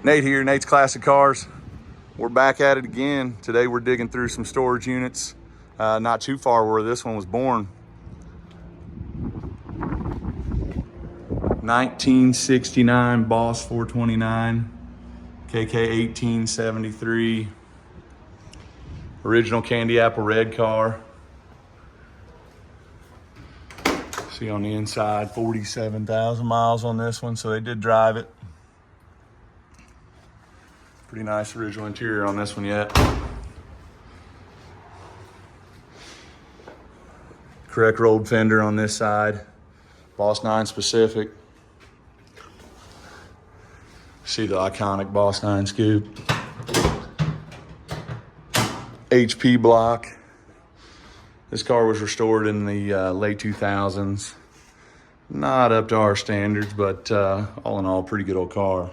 Nate here, Nate's Classic Cars. We're back at it again. Today we're digging through some storage units, not too far where this one was born. 1969 Boss 429, KK 1873, original candy apple red car. See on the inside, 47,000 miles on this one, so they did drive it. Pretty nice original interior on this one yet. Correct rolled fender on this side. Boss 9 specific. See the iconic Boss 9 scoop. HP block. This car was restored in the late 2000s. Not up to our standards, but all in all, pretty good old car.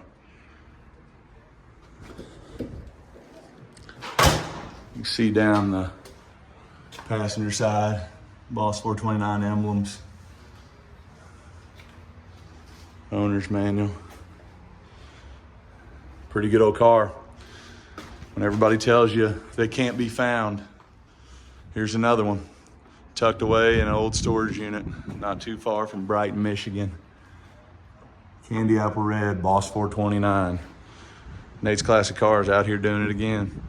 You can see down the passenger side, Boss 429 emblems. Owner's manual. Pretty good old car. When everybody tells you they can't be found, here's another one. Tucked away in an old storage unit, not too far from Brighton, Michigan. Candy apple red, Boss 429. Nate's Classic Cars out here doing it again.